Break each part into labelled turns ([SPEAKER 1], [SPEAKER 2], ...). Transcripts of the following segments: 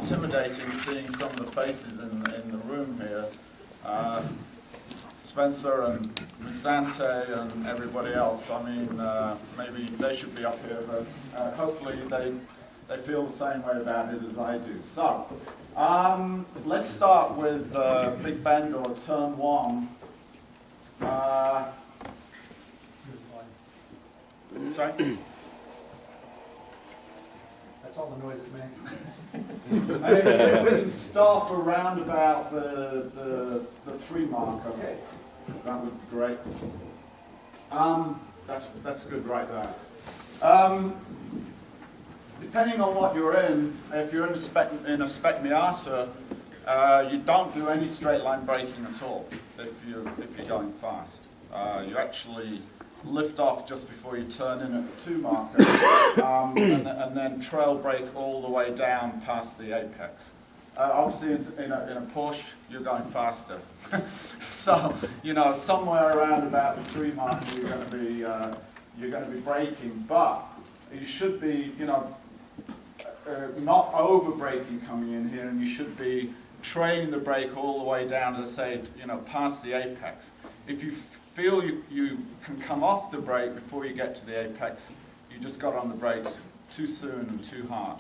[SPEAKER 1] intimidating seeing some of the faces in the room here. Spencer and Musante and everybody else. I mean, maybe they should be up here, but hopefully they feel the same way about it as I do. So, let's start with Big Bend or Turn 1. Sorry?
[SPEAKER 2] That's all the noise it makes.
[SPEAKER 1] If we can stop around about the 3 mark, okay, that would be great. That's good right there. Depending on what you're in, if you're in a spec Miata, you don't do any straight line braking at all if you're going fast. You actually lift off just before you turn in at the 2 marker, and then trail brake all the way down past the apex. Obviously, in a Porsche, you're going faster. So, somewhere around about the 3 marker, you're going to be braking, but you should be, not over braking coming in here, and you should be trailing the brake all the way down to say, past the apex. If you feel you can come off the brake before you get to the apex, you just got on the brakes too soon and too hard.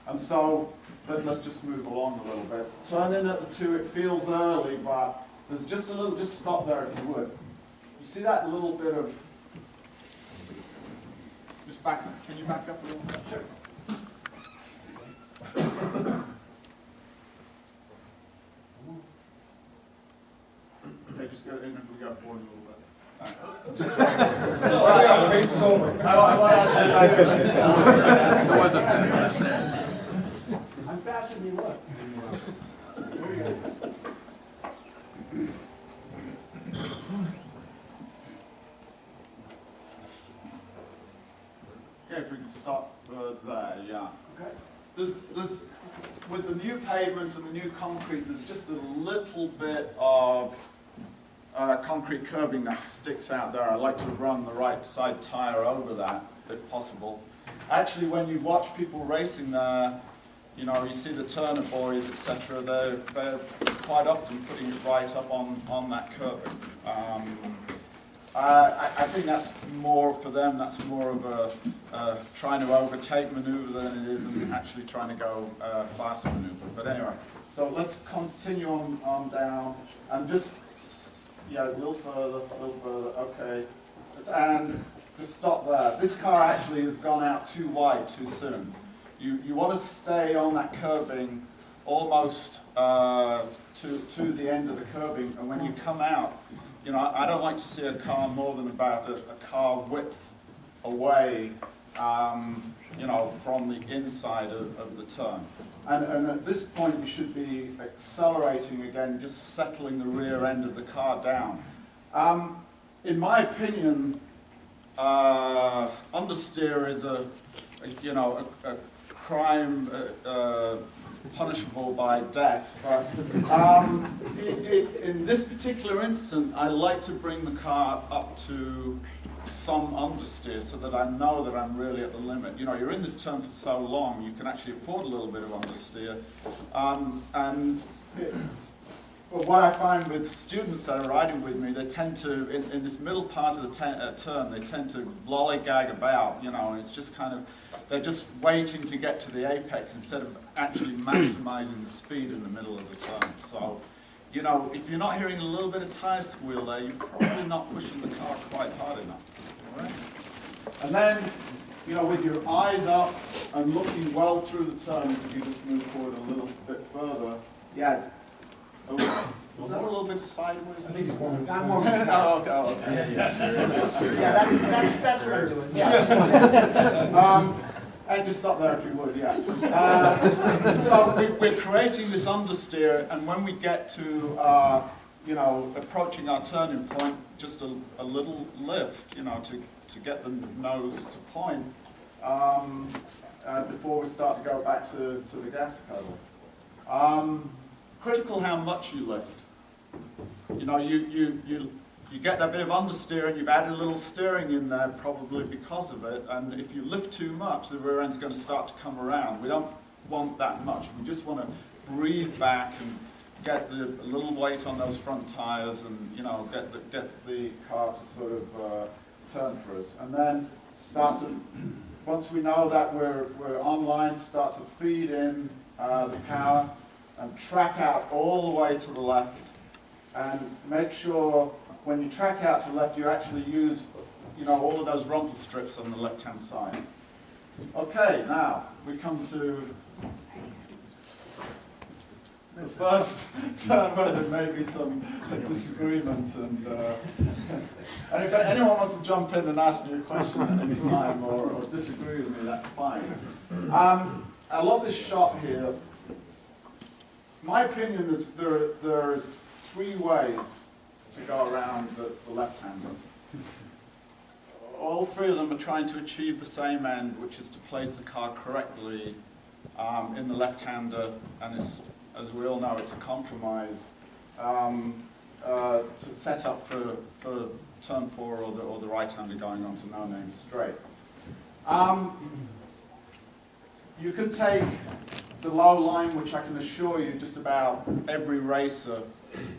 [SPEAKER 1] And so, but let's just move along a little bit. Turn in at the 2, it feels early, but there's just stop there if you would. You see that little bit of, just back, can you back up a little bit? Sure. Okay, just go in if we go forward a little bit.
[SPEAKER 2] I'm faster than you look.
[SPEAKER 1] Okay, if we can stop there, yeah.
[SPEAKER 2] Okay.
[SPEAKER 1] There's with the new pavement and the new concrete, there's just a little bit of concrete curbing that sticks out there. I like to run the right side tire over that, if possible. Actually, when you watch people racing there, you see the Turner boys, etc. They're quite often putting it right up on that curbing. I think that's more for them. That's more of a trying to overtake maneuver than it is actually trying to go fast maneuver. But anyway, so let's continue on down and just. Yeah, a little further, okay. And just stop there. This car actually has gone out too wide too soon. You want to stay on that curbing almost to the end of the curbing, and when you come out, I don't like to see a car more than about a car width away, from the inside of the turn. And at this point, you should be accelerating again, just settling the rear end of the car down. In my opinion, understeer is a crime punishable by death. But in this particular instant, I like to bring the car up to some understeer so that I know that I'm really at the limit. You're in this turn for so long, you can actually afford a little bit of understeer. But what I find with students that are riding with me, they tend to, in this middle part of the turn, they tend to lollygag about, and it's just kind of, they're just waiting to get to the apex instead of actually maximizing the speed in the middle of the turn. So, if you're not hearing a little bit of tire squeal there, you're probably not pushing the car quite hard enough. All right? And then, with your eyes up and looking well through the turn, if you just move forward a little bit further, yeah. Oh, was that a little bit sideways?
[SPEAKER 2] I think it's one. I'm
[SPEAKER 1] Oh, okay.
[SPEAKER 2] Yeah, that's what I'm doing. Yes.
[SPEAKER 1] And just stop there if you would, yeah. So we're creating this understeer, and when we get to, approaching our turning point, just a little lift, to get the nose to point before we start to go back to the gas pedal. Critical how much you lift. You get that bit of understeer and you've added a little steering in there probably because of it, and if you lift too much, the rear end's going to start to come around. We don't want that much. We just want to breathe back and get a little weight on those front tires, and get the car to sort of turn for us. And then start to, once we know that we're online, start to feed in the power and track out all the way to the left. And make sure when you track out to the left, you actually use all of those rumble strips on the left-hand side. Okay, now we come to the first turn where there may be some disagreement, and if anyone wants to jump in and ask me a question at any time or disagree with me, that's fine. I love this shot here. My opinion is there's 3 ways to go around the left-hander. All 3 of them are trying to achieve the same end, which is to place the car correctly in the left-hander, and it's, as we all know, it's a compromise to set up for turn 4 or the right-hander going on to no-name straight. You can take the low line, which I can assure you just about every racer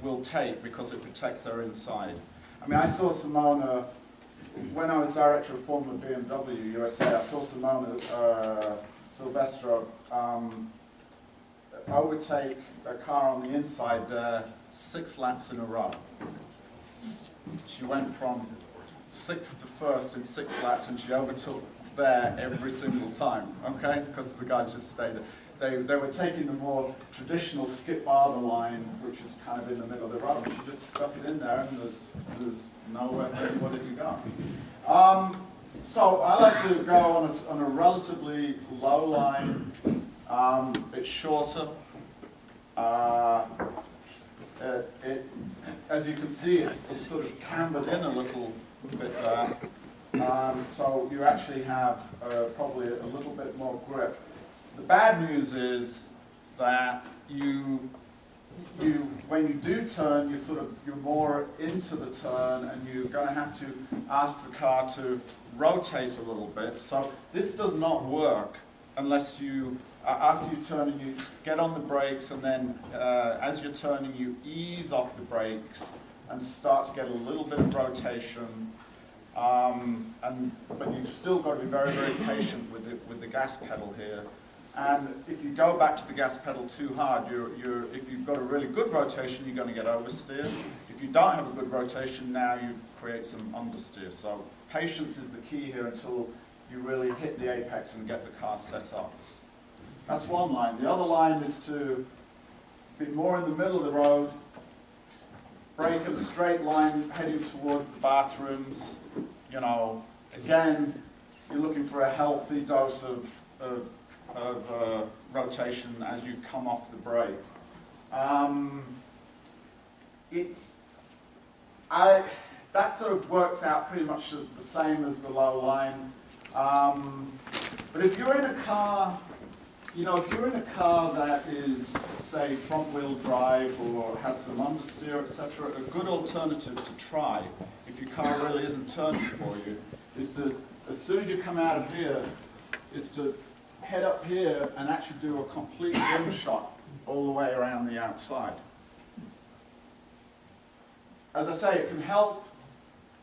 [SPEAKER 1] will take because it protects their inside. I mean, I saw Simona, when I was director of Formula BMW USA, I saw Simona Silvestro overtake a car on the inside there 6 laps in a row. She went from 6th to 1st in 6 laps, and she overtook there every single time, okay? Because the guys just stayed. They were taking the more traditional skip bar line, which is kind of in the middle of the road, and she just stuck it in there, and there's nowhere for anybody to go. So I like to go on a relatively low line. It's shorter. As you can see, it's sort of cambered in a little bit there. So you actually have probably a little bit more grip. The bad news is that when you do turn, you're more into the turn, and you're going to have to ask the car to rotate a little bit. So this does not work unless you, after you turn, and you get on the brakes, and then as you're turning, you ease off the brakes and start to get a little bit of rotation. But you've still got to be very, very patient with the gas pedal here. And if you go back to the gas pedal too hard, if you've got a really good rotation, you're going to get oversteer. If you don't have a good rotation, now you create some understeer. So patience is the key here until you really hit the apex and get the car set up. That's one line. The other line is to be more in the middle of the road, brake in a straight line heading towards the bathrooms. Again, you're looking for a healthy dose of rotation as you come off the brake. That sort of works out pretty much the same as the low line. But if you're in a car, that is, say, front-wheel drive or has some understeer, etc., a good alternative to try, if your car really isn't turning for you, is to, as soon as you come out of here, is to head up here and actually do a complete rim shot all the way around the outside. As I say, it can help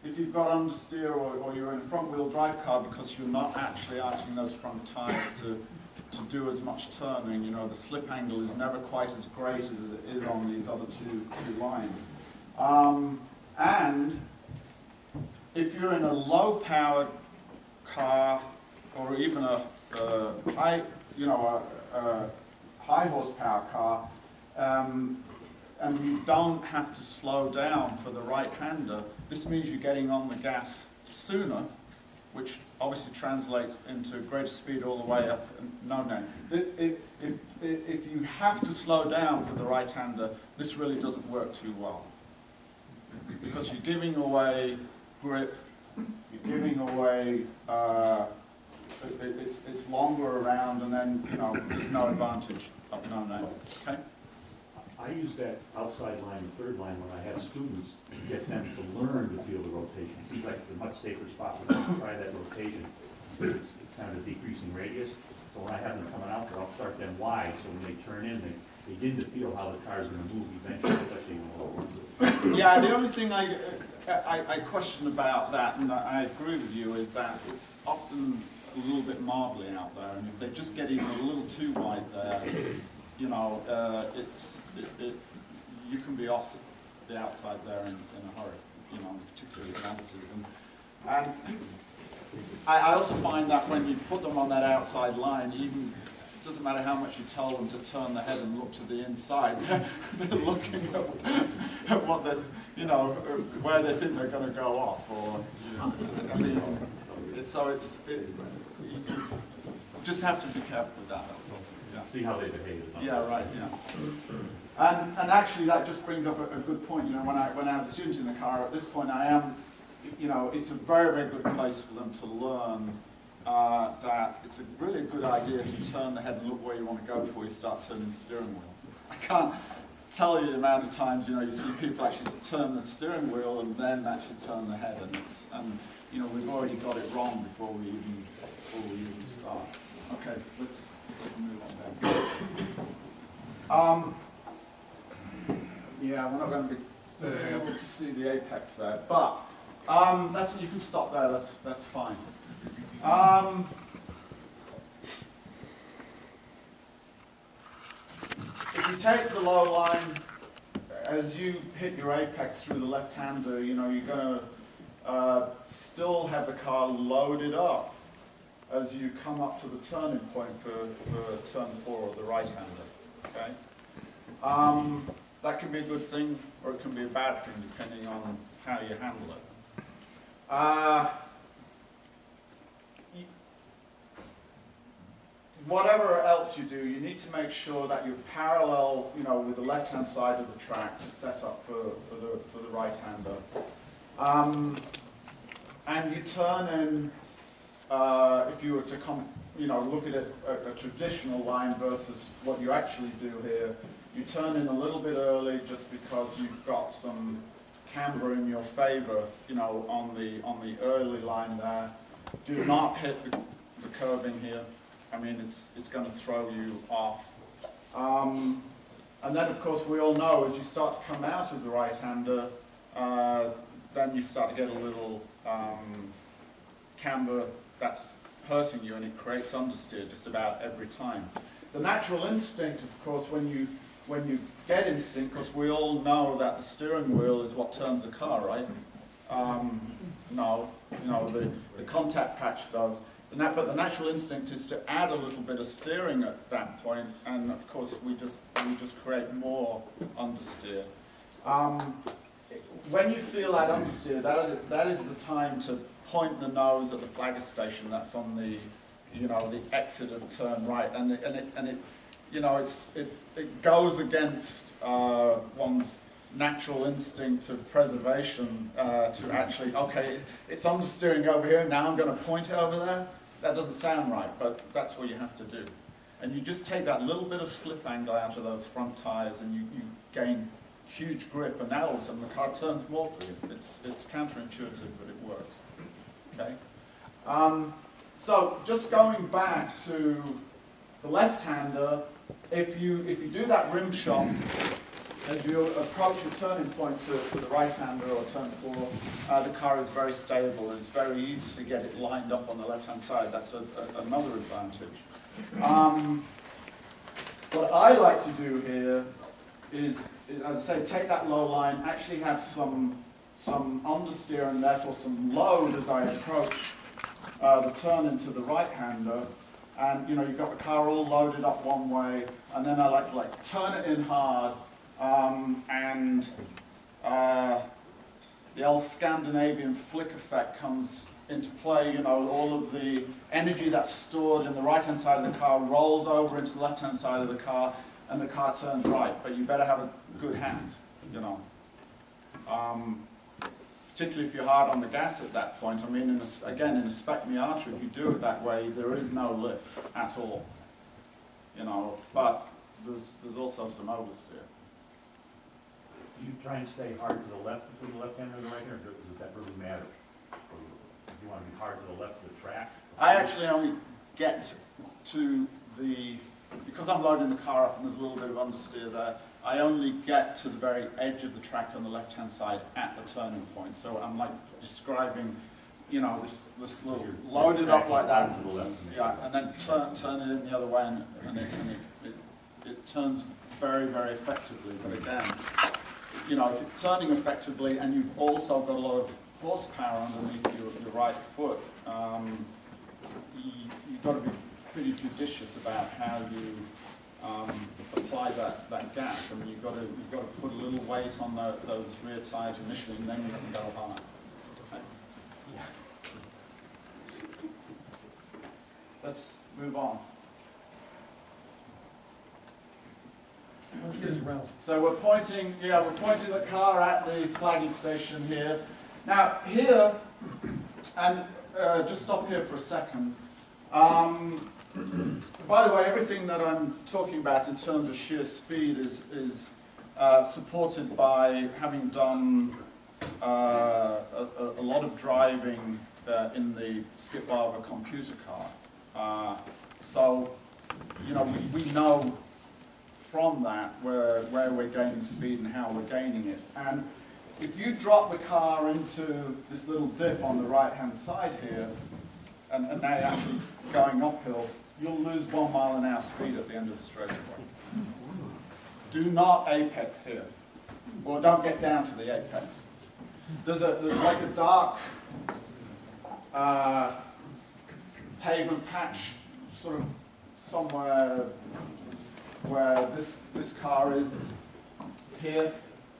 [SPEAKER 1] if you've got understeer or you're in a front-wheel drive car, because you're not actually asking those front tires to do as much turning. The slip angle is never quite as great as it is on these other two lines. And if you're in a low-powered car or even a high horsepower car, and you don't have to slow down for the right-hander, this means you're getting on the gas sooner, which obviously translates into greater speed all the way up. If you have to slow down for the right-hander, this really doesn't work too well, because you're giving away grip, you're giving away, it's longer around, and then there's no advantage of no-name. Okay?
[SPEAKER 3] I use that outside line, the third line, when I have students, to get them to learn to feel the rotation. Seems like it's a much safer spot for them to try that rotation. It's kind of a decreasing radius. So when I have them coming out there, I'll start them wide, so when they turn in, they begin to feel how the car's gonna move eventually, especially in the low.
[SPEAKER 1] Yeah, the only thing I question about that, and I agree with you, is that it's often a little bit marbly out there, and if they just get even a little too wide there, you know, you can be off the outside there in a hurry, you know, particularly with novices. And I also find that when you put them on that outside line, even it doesn't matter how much you tell them to turn the head and look to the inside, they're looking at what they, you know, where they think they're going to go off, or you know, I mean, you just have to be careful with that. That's all. Yeah.
[SPEAKER 3] See how they behave.
[SPEAKER 1] Yeah, right. Yeah. And actually, that just brings up a good point. You know, when I have a student in the car, at this point, I am, you know, it's a very, very good place for them to learn that it's a really good idea to turn the head and look where you want to go before you start turning the steering wheel. I can't tell you the amount of times, you know, you see people actually turn the steering wheel and then actually turn the head, and you know, we've already got it wrong before we even start. Okay, let's move on then. Yeah, we're not going to be able to see the apex there, but you can stop there. That's fine. If you take the low line, as you hit your apex through the left-hander, you know, you're going to still have the car loaded up as you come up to the turning point for turn 4 of the right-hander. Okay? That can be a good thing, or it can be a bad thing, depending on how you handle it. Whatever else you do, you need to make sure that you're parallel, you know, with the left-hand side of the track to set up for the right-hander. And you turn in, if you were to look at it, a traditional line versus what you actually do here, you turn in a little bit early just because you've got some camber in your favor, you know, on the early line there. Do not hit the curb in here. I mean, it's going to throw you off. And then, of course, we all know as you start to come out of the right-hander, then you start to get a little camber that's hurting you, and it creates understeer just about every time. The natural instinct, of course, when you get instinct, because we all know that the steering wheel is what turns the car, right? No, the contact patch does. But the natural instinct is to add a little bit of steering at that point, and of course we just create more understeer. When you feel that understeer, that is the time to point the nose at the flagger station that's on the, you know, the exit of turn right, and it goes against one's natural instinct of preservation to actually, okay, it's understeering over here, now I'm going to point it over there. That doesn't sound right, but that's what you have to do. And you just take that little bit of slip angle out of those front tires, and you gain huge grip, and now all of a sudden the car turns more for you. It's counterintuitive, but it works. Okay. So just going back to the left-hander, if you do that rim shot as you approach your turning point to the right-hander or turn 4, the car is very stable, and it's very easy to get it lined up on the left-hand side. That's another advantage. What I like to do here is, as I say, take that low line, actually have some understeer and therefore some load as I approach the turn into the right-hander. And you know, you've got the car all loaded up one way, and then I like to turn it in hard. And the old Scandinavian flick effect comes into play. You know, all of the energy that's stored in the right-hand side of the car rolls over into the left-hand side of the car, and the car turns right. But you better have a good hand, you know. Particularly if you're hard on the gas at that point. I mean, in a spec Miata, if you do it that way, there is no lift at all. You know, but there's also some oversteer.
[SPEAKER 3] Do you try and stay hard to the left between the left-hander and the right-hander, or does that really matter? Or do you want to be hard to the left of the track?
[SPEAKER 1] I actually only get to because I'm loading the car up and there's a little bit of understeer there, I only get to the very edge of the track on the left-hand side at the turning point. So I'm like describing, you know, this little, load it up like that,
[SPEAKER 3] To the left.
[SPEAKER 1] yeah, and then turn it in the other way, and it turns very, very effectively. But again, you know, if it's turning effectively and you've also got a lot of horsepower underneath your right foot, you've got to be pretty judicious about how you apply that gas. I mean, you've got to put a little weight on those rear tyres initially, and then you can go hard. Okay. Let's move on. So we're pointing the car at the flagging station here. Now here, and just stop here for a second. By the way, everything that I'm talking about in terms of sheer speed is supported by having done a lot of driving in the skip bar of a computer car. So, you know, we know from that where we're gaining speed and how we're gaining it. And if you drop the car into this little dip on the right-hand side here, and now you're actually going uphill, you'll lose 1 mile an hour speed at the end of the straightaway. Do not apex here, or don't get down to the apex. There's like a dark pavement patch, sort of somewhere where this car is here,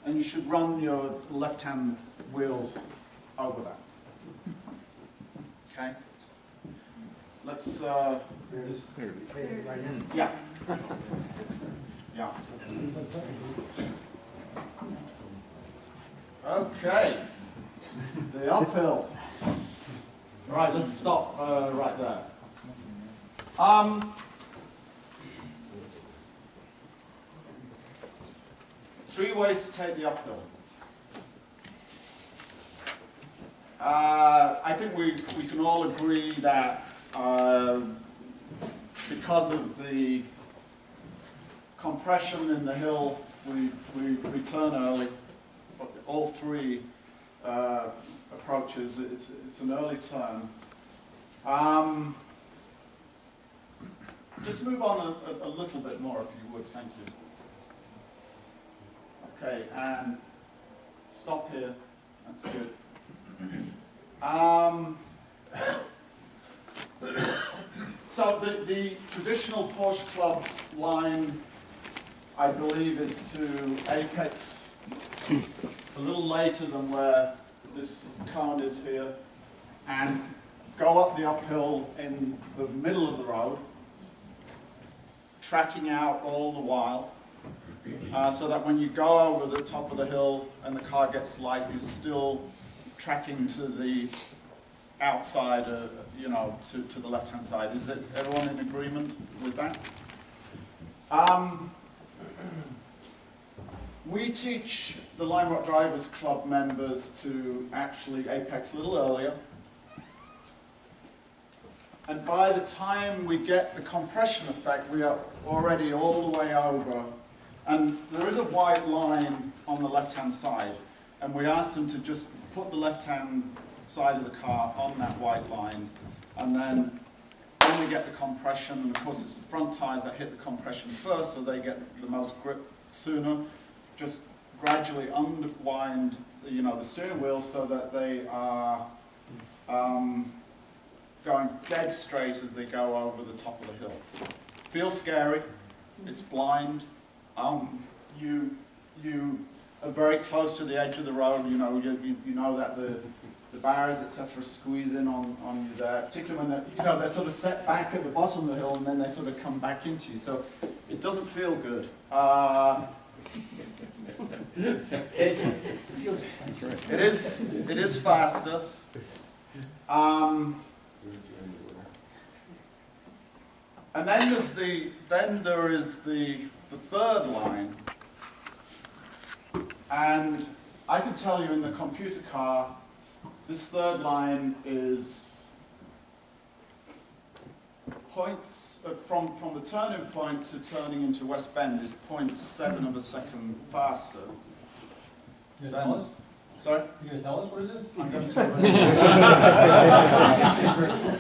[SPEAKER 1] and you should run your left-hand wheels over that. Okay? Let's, yeah. Yeah. Okay. The uphill. Right, let's stop right there. 3 ways to take the uphill. I think we can all agree that because of the compression in the hill, we turn early. But all 3 approaches, it's an early turn. Just move on a little bit more if you would, thank you. Okay, and stop here. That's good. So the traditional Porsche Club line, I believe, is to apex a little later than where this cone is here, and go up the uphill in the middle of the road, tracking out all the while, so that when you go over the top of the hill and the car gets light, you're still tracking to the outside, you know, to the left-hand side. Is everyone in agreement with that? We teach the Lime Rock Drivers Club members to actually apex a little earlier. And by the time we get the compression effect, we are already all the way over. And there is a white line on the left-hand side. And we ask them to just put the left-hand side of the car on that white line. And then when we get the compression, and of course it's the front tires that hit the compression first, so they get the most grip sooner, just gradually unwind, you know, the steering wheel so that they are going dead straight as they go over the top of the hill. Feels scary, it's blind, you are very close to the edge of the road, you know that the barriers, etc., squeeze in on you there, particularly when they're sort of set back at the bottom of the hill and then they sort of come back into you, so it doesn't feel good. It is faster. And then there is the third line. And I can tell you in the computer car, this third line is points from the turning point to turning into West Bend is 0.7 of a second faster.
[SPEAKER 4] You gonna tell us?
[SPEAKER 1] Sorry?
[SPEAKER 4] You gonna tell us what it is?
[SPEAKER 1] I'm going to.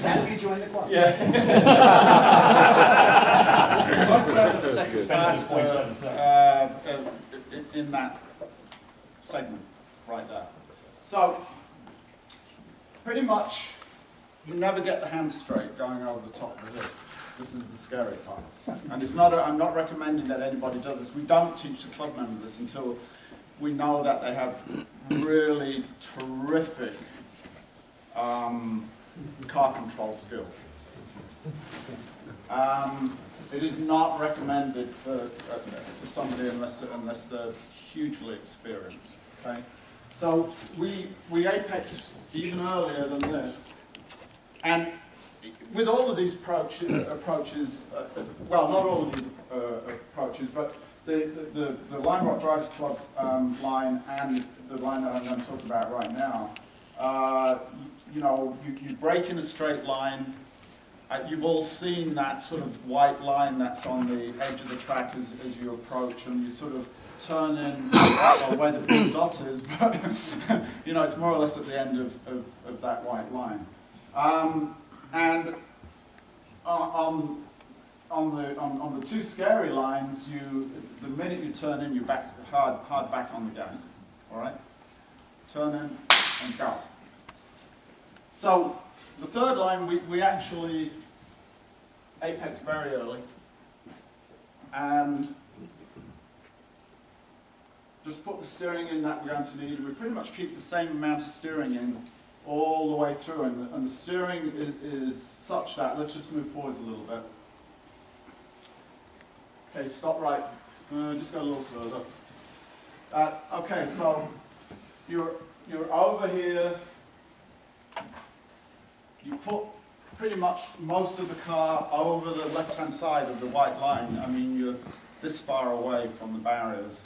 [SPEAKER 2] Have you joined the club?
[SPEAKER 1] Yeah. 0.7 seconds faster in that segment right there. So, pretty much, you never get the hand straight going over the top of the hill. This is the scary part. And it's not I'm not recommending that anybody does this. We don't teach the club members this until we know that they have really terrific car control skills. It is not recommended for somebody unless they're hugely experienced. Okay, so we apex even earlier than this, and with all of these approaches, well, not all of these approaches, but the Line Rock Drives Club line and the line that I'm going to talk about right now, you know, you break in a straight line. You've all seen that sort of white line that's on the edge of the track as you approach, and you sort of turn in where the blue dot is, but you know, it's more or less at the end of that white line. And on the two scary lines, the minute you turn in, you're back hard back on the gas. All right, turn in and go. So the third line, we actually apex very early, and just put the steering in that we're going to need. We pretty much keep the same amount of steering in all the way through, and the steering is such that, let's just move forwards a little bit. Okay, stop right, just go a little further. Okay, so you're over here, you put pretty much most of the car over the left-hand side of the white line. I mean, you're this far away from the barriers.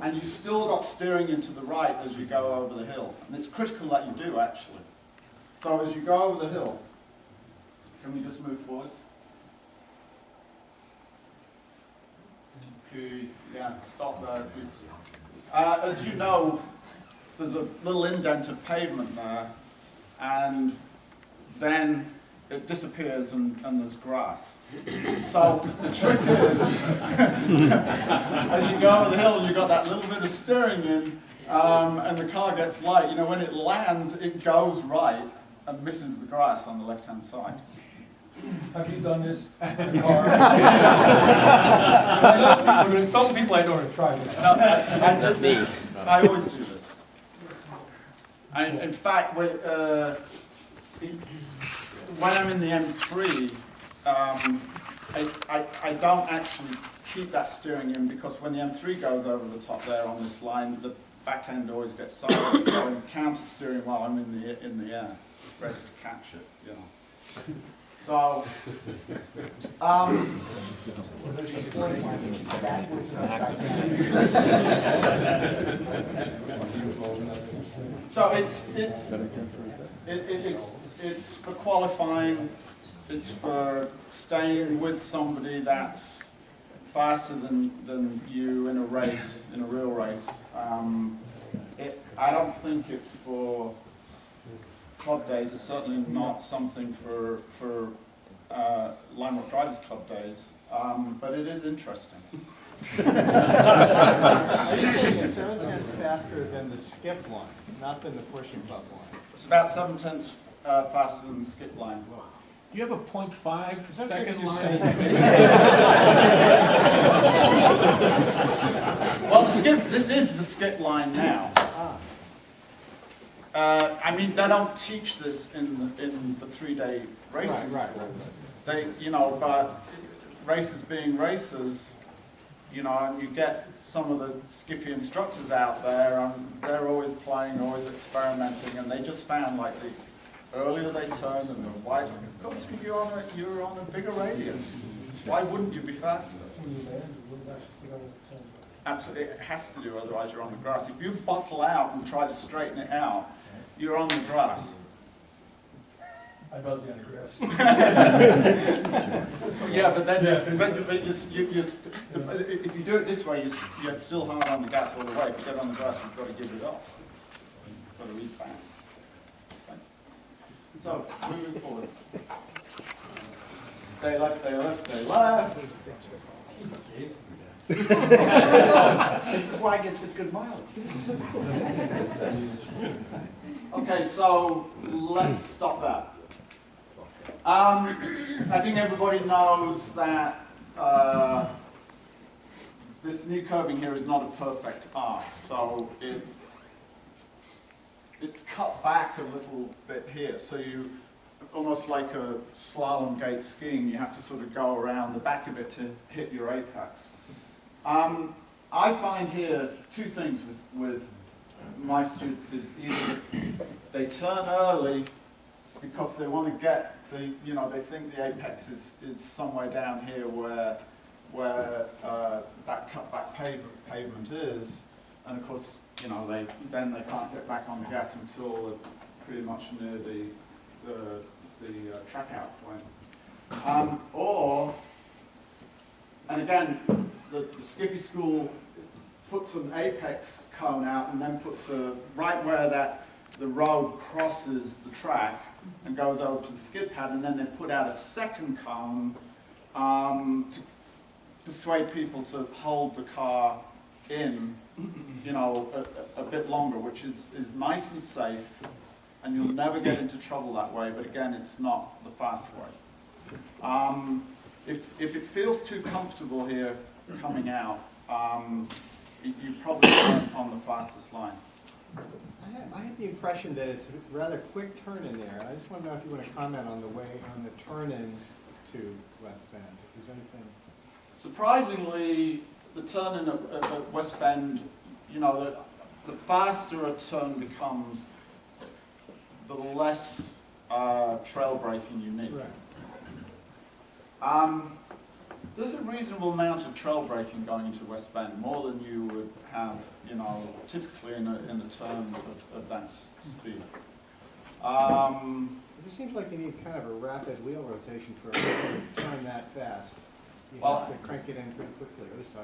[SPEAKER 1] And you've still got steering into the right as you go over the hill. And it's critical that you do, actually. So as you go over the hill, can we just move forward? Yeah, stop there. As you know, there's a little indent of pavement there, and then it disappears and there's grass. So the trick is, as you go over the hill and you've got that little bit of steering in, and the car gets light, you know, when it lands, it goes right and misses the grass on the left-hand side.
[SPEAKER 4] Have you done this in the car? Some people I know have tried this.
[SPEAKER 1] No, I did this. I always do this. In fact, when I'm in the M3, I don't actually keep that steering in, because when the M3 goes over the top there on this line, the back end always gets sideways, so I'm counter steering while I'm in the air, ready to catch it. You know. So, so it's for qualifying. It's for staying with somebody that's faster than you in a race, in a real race. I don't think it's for club days. It's certainly not something for Line Rock Drivers Club days, but it is interesting.
[SPEAKER 5] It sounds faster than the skip line, not than the pushing club line.
[SPEAKER 1] It's about 7/10 faster than the skip line.
[SPEAKER 6] You have a 0.5 second
[SPEAKER 5] just
[SPEAKER 6] line?
[SPEAKER 1] Well, this is the skip line now. I mean, they don't teach this in the 3-day races.
[SPEAKER 5] Right.
[SPEAKER 1] They, you know, but races being races, you know, and you get some of the skippy instructors out there, and they're always playing, always experimenting, and they just found, like, the earlier they turn and the wider, of course, you're on a bigger radius. Why wouldn't you be faster? Absolutely, it has to do, otherwise you're on the grass. If you bottle out and try to straighten it out, you're on the grass.
[SPEAKER 4] I'd rather be on the grass.
[SPEAKER 1] Yeah, but then,
[SPEAKER 4] Yeah.
[SPEAKER 1] but if you do it this way, you're still hard on the gas all the way. If you get on the grass, you've got to give it up. You've got to rebound. Okay. So, moving forward. Stay left, stay left, stay left.
[SPEAKER 4] Jesus, Dave.
[SPEAKER 2] This is why I get such good mileage.
[SPEAKER 1] Okay, so let's stop that. I think everybody knows that this new curving here is not a perfect arc, so it's cut back a little bit here. So you, almost like a slalom gate skiing, you have to sort of go around the back of it to hit your apex. I find here two things with my students is either they turn early because they want to get the, they think the apex is somewhere down here where that cutback pavement is, and of course, they can't get back on the gas until they're pretty much near the track out point. And again, the Skippy school puts an apex cone out and then puts right where the road crosses the track and goes over to the skid pad, and then they put out a second cone to persuade people to hold the car in, a bit longer, which is nice and safe, and you'll never get into trouble that way, but again, it's not the fast way. If it feels too comfortable here coming out, you probably aren't on the fastest line.
[SPEAKER 5] I had the impression that it's a rather quick turn in there. I just want to know if you want to comment on the turn in to West Bend, if there's anything.
[SPEAKER 1] Surprisingly, the turn in at West Bend, the faster a turn becomes, the less trail braking you need.
[SPEAKER 5] Right.
[SPEAKER 1] There's a reasonable amount of trail braking going into West Bend, more than you would have, typically in a turn of that speed.
[SPEAKER 5] It just seems like you need kind of a rapid wheel rotation for a turn that fast. You have to crank it in pretty quickly, at least I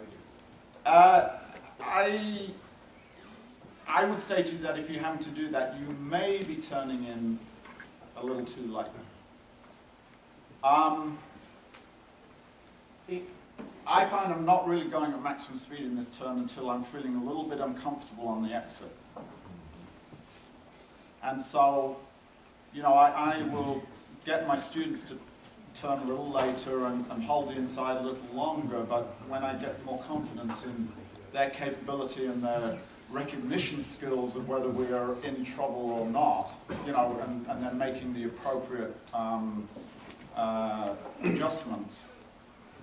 [SPEAKER 5] do.
[SPEAKER 1] I would say to you that if you're having to do that, you may be turning in a little too late. I find I'm not really going at maximum speed in this turn until I'm feeling a little bit uncomfortable on the exit. And so, I will get my students to turn a little later and hold the inside a little longer, but when I get more confidence in their capability and their recognition skills of whether we are in trouble or not, and then making the appropriate adjustments,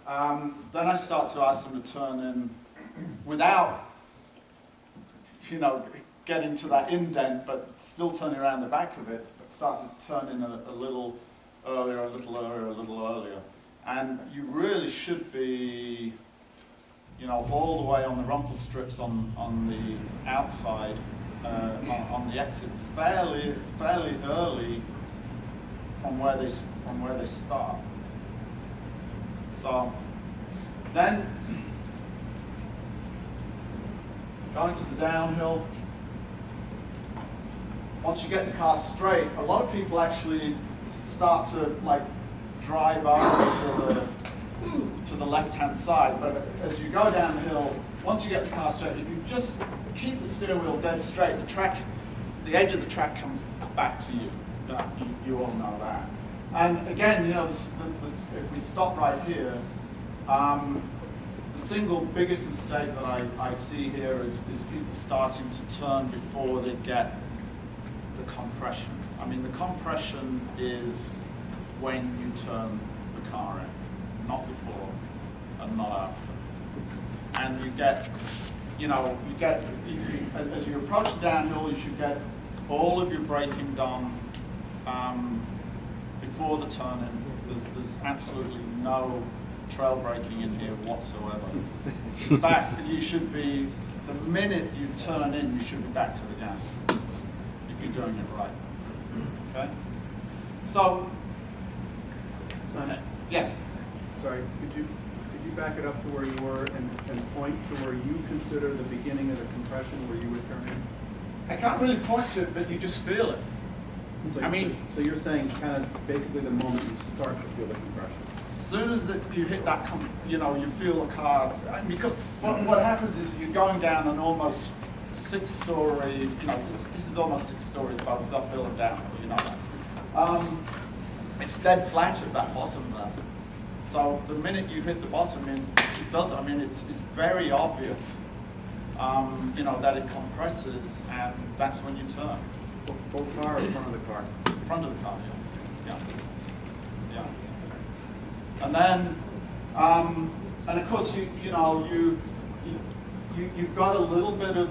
[SPEAKER 1] then I start to ask them to turn in without, getting to that indent, but still turning around the back of it, but start to turn in a little earlier, a little earlier, a little earlier. And you really should be, all the way on the rumple strips on the outside, on the exit, fairly early from where they start. So then, going to the downhill, once you get the car straight, a lot of people actually start to drive over to the left-hand side, but as you go downhill, once you get the car straight, if you just keep the steering wheel dead straight, the edge of the track comes back to you. You all know that. And again, if we stop right here, the single biggest mistake that I see here is people starting to turn before they get the compression. I mean, the compression is when you turn the car in, not before and not after. And you get, as you approach the downhill, you should get all of your braking done before the turn-in. There's absolutely no trail braking in here whatsoever. In fact, you should be, the minute you turn in, you should be back to the gas, if you're doing it right. Okay? So, yes.
[SPEAKER 2] Sorry, could you back it up to where you were and point to where you consider the beginning of the compression where you would turn in?
[SPEAKER 1] I can't really point to it, but you just feel it.
[SPEAKER 2] So
[SPEAKER 1] I mean-
[SPEAKER 2] so you're saying kind of basically the moment you start to feel the compression.
[SPEAKER 1] As soon as you hit that, you feel the car, because what happens is you're going down an almost 6-story, this is almost 6 stories both uphill and down, you know that. It's dead flat at that bottom there. So the minute you hit the bottom, it's very obvious, that it compresses, and that's when you turn.
[SPEAKER 2] Full car or front of the car?
[SPEAKER 1] Front of the car, yeah. And then, and of course, you've got a little bit of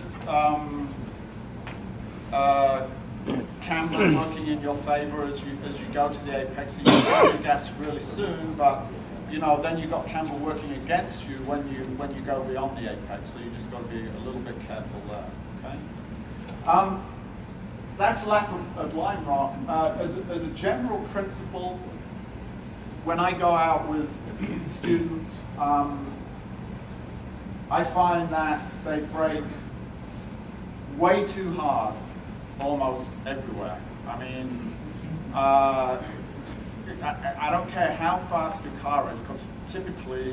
[SPEAKER 1] camber working in your favor as you go to the apex. You get the gas really soon, but then you've got camber working against you when you go beyond the apex. So you just got to be a little bit careful there. Okay. That's lack of line rock. As a general principle, when I go out with students, I find that they brake way too hard almost everywhere. I mean, I don't care how fast your car is, because typically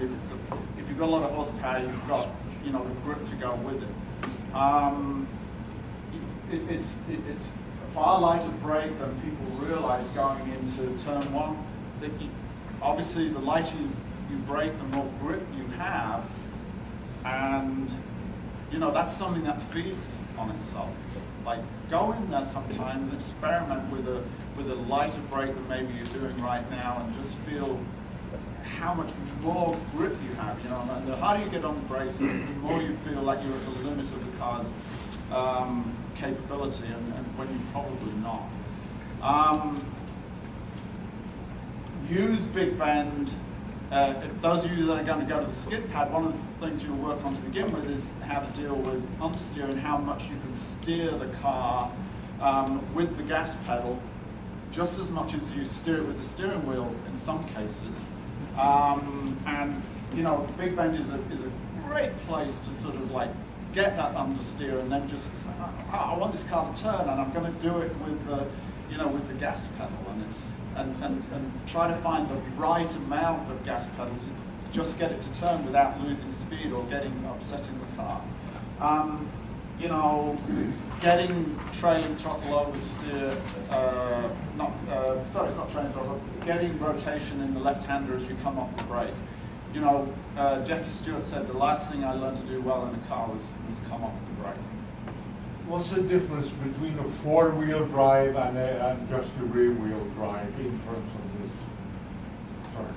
[SPEAKER 1] if you've got a lot of horsepower, you've got the grip to go with it. It's far lighter brake than people realize going into turn one. Obviously, the lighter you brake, the more grip you have, and that's something that feeds on itself. Like, go in there sometimes, experiment with a lighter brake than maybe you're doing right now, and just feel how much more grip you have. And the harder you get on the brakes, the more you feel like you're at the limit of the car's capability, and when you're probably not. Use Big Bend. Those of you that are going to go to the skid pad, one of the things you'll work on to begin with is how to deal with understeer and how much you can steer the car with the gas pedal, just as much as you steer it with the steering wheel in some cases. And Big Bend is a great place to sort of like get that understeer and then just say, I want this car to turn, and I'm going to do it with the gas pedal, and try to find the right amount of gas pedals and just get it to turn without losing speed or upsetting the car. Getting trailing throttle oversteer, it's not trailing throttle, getting rotation in the left-hander as you come off the brake. Jackie Stewart said the last thing I learned to do well in a car was come off the brake.
[SPEAKER 4] What's the difference between a four-wheel drive and just a rear-wheel drive in terms of this? Sorry.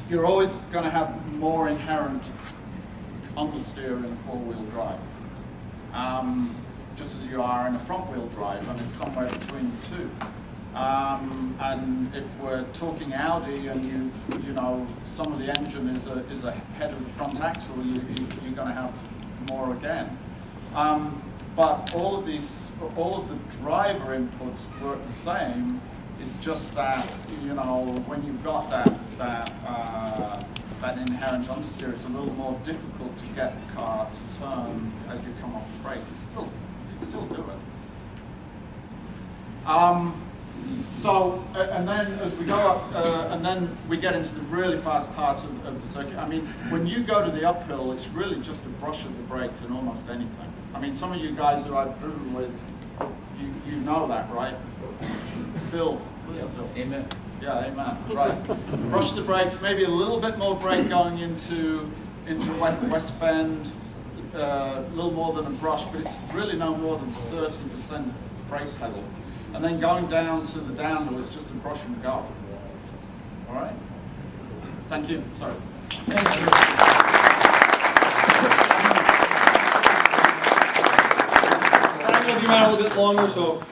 [SPEAKER 1] You're always going to have more inherent understeer in a four-wheel drive, just as you are in a front-wheel drive, and it's somewhere between the two. And if we're talking Audi, and some of the engine is ahead of the front axle, you're going to have more again. But all of the driver inputs work the same. It's just that when you've got that inherent understeer, it's a little more difficult to get the car to turn as you come off the brake. You can still do it. And then as we go up, and then we get into the really fast part of the circuit. I mean, when you go to the uphill, it's really just a brush of the brakes in almost anything. I mean, some of you guys who I've driven with, you know that, right? Bill.
[SPEAKER 6] Amen.
[SPEAKER 1] Yeah, amen. Right. Brush the brakes, maybe a little bit more brake going into West Bend, a little more than a brush, but it's really no more than 30% brake pedal. And then going down to the downhill is just a brush and go. All right? Thank you. Sorry.
[SPEAKER 7] I'm going to be around a little bit longer, so